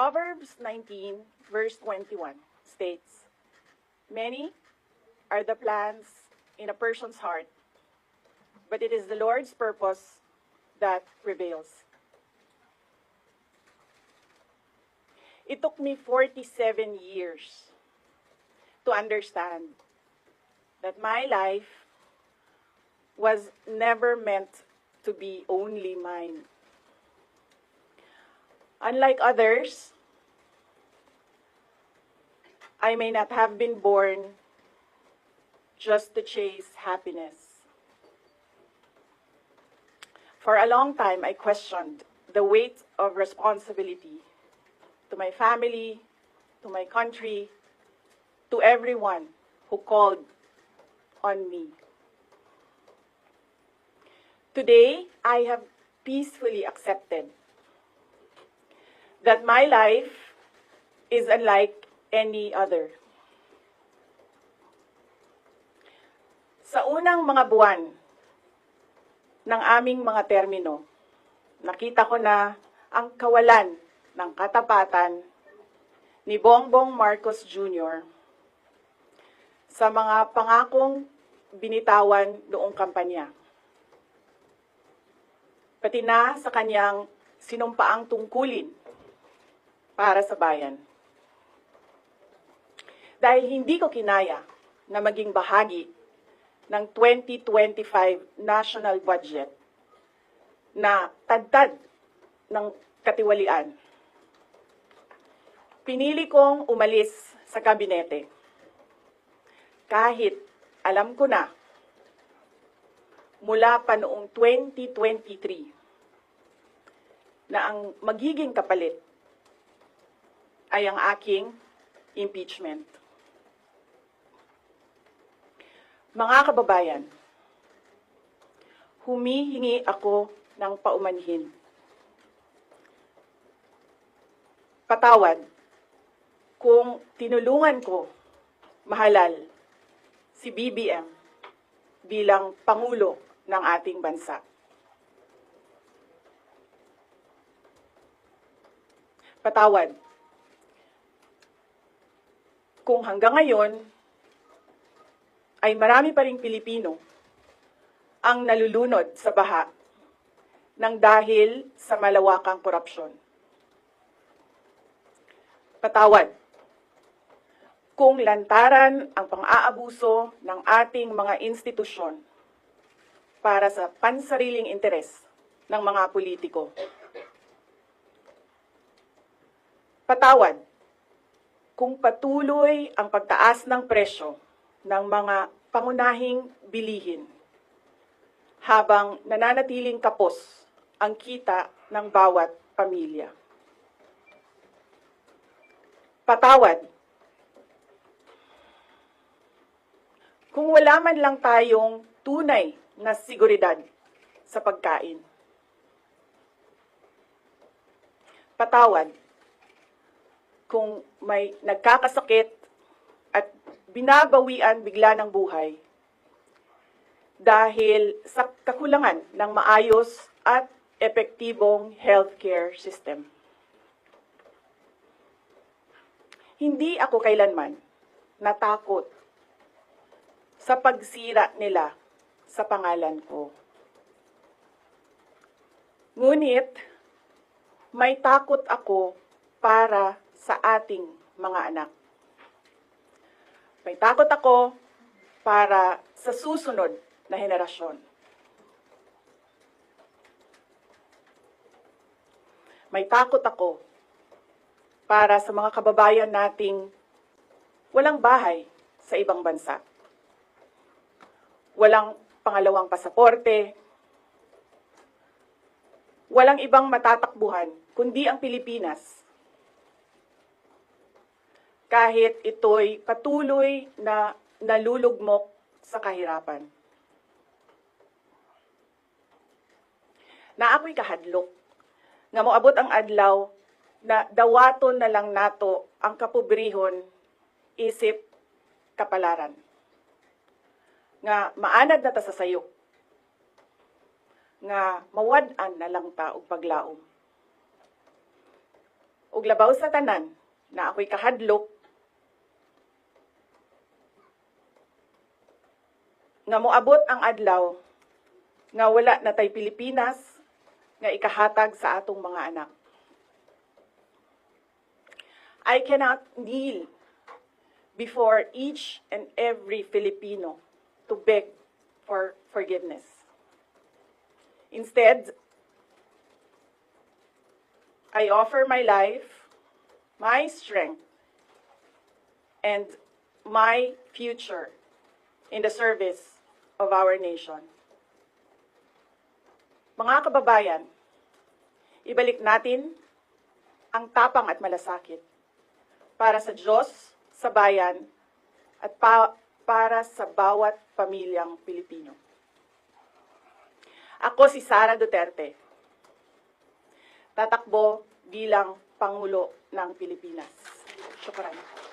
Proverbs 19, verse 21 states, "Many are the plans in a person's heart, but it is the Lord's purpose that prevails." It took me 47 years to understand that my life was never meant to be only mine. Unlike others, I may not have been born just to chase happiness. For a long time, I questioned the weight of responsibility to my family, to my country, to everyone who called on me. Today, I have peacefully accepted that my life is unlike any other. Sa unang mga buwan ng aming mga termino, nakita ko na ang kawalan ng katapatan ni Bongbong Marcos Jr. sa mga pangakong binitawan noong kampanya, pati na sa kanyang sinumpaang tungkulin para sa bayan. Dahil hindi ko kinaya na maging bahagi ng 2025 national budget na tadtad ng katiwalian, pinili kong umalis sa kabinete. Kahit alam ko na mula pa noong 2023 na ang magiging kapalit ay ang aking impeachment. Mga kababayan, humihingi ako ng paumanhin. Patawad kung tinulungan ko mahalal si BBM bilang Pangulo ng ating bansa. Patawad kung hanggang ngayon ay marami pa ring Pilipino ang nalulunod sa baha ng dahil sa malawakang korupsyon. Patawad kung lantaran ang pang-aabuso ng ating mga institusyon para sa pansariling interes ng mga politiko. Patawad kung patuloy ang pagtaas ng presyo ng mga pangunahing bilihin habang nananatiling kapos ang kita ng bawat pamilya. Patawad kung wala man lang tayong tunay na seguridad sa pagkain. Patawad kung may nagkakasakit at binabawian bigla ng buhay dahil sa kakulangan ng maayos at epektibong healthcare system. Hindi ako kailanman natakot sa pagsira nila sa pangalan ko. Ngunit, may takot ako para sa ating mga anak. May takot ako para sa susunod na henerasyon. May takot ako para sa mga kababayan nating walang bahay sa ibang bansa. Walang pangalawang pasaporte, walang ibang matatakbuhan kundi ang Pilipinas. Kahit ito'y patuloy na nalulugmok sa kahirapan. Na ako'y kahadlok, nga moabot ang adlaw na dawaton na lang nato ang kapobrihon isip kapalaran. Nga maanad na ta sa sayok. Nga mawad-an na lang ta og paglaom. ug labaw sa tanan na ako'y kahadlok nga moabot ang adlaw nga wala na tay Pilipinas nga ikahatag sa atong mga anak. I cannot kneel before each and every Filipino to beg for forgiveness. Instead, I offer my life, my strength, and my future in the service of our nation. Mga kababayan, ibalik natin ang tapang at malasakit para sa Diyos, sa bayan, at para sa bawat pamilyang Pilipino. Ako si Sara Duterte, tatakbo bilang Pangulo ng Pilipinas. Syukran.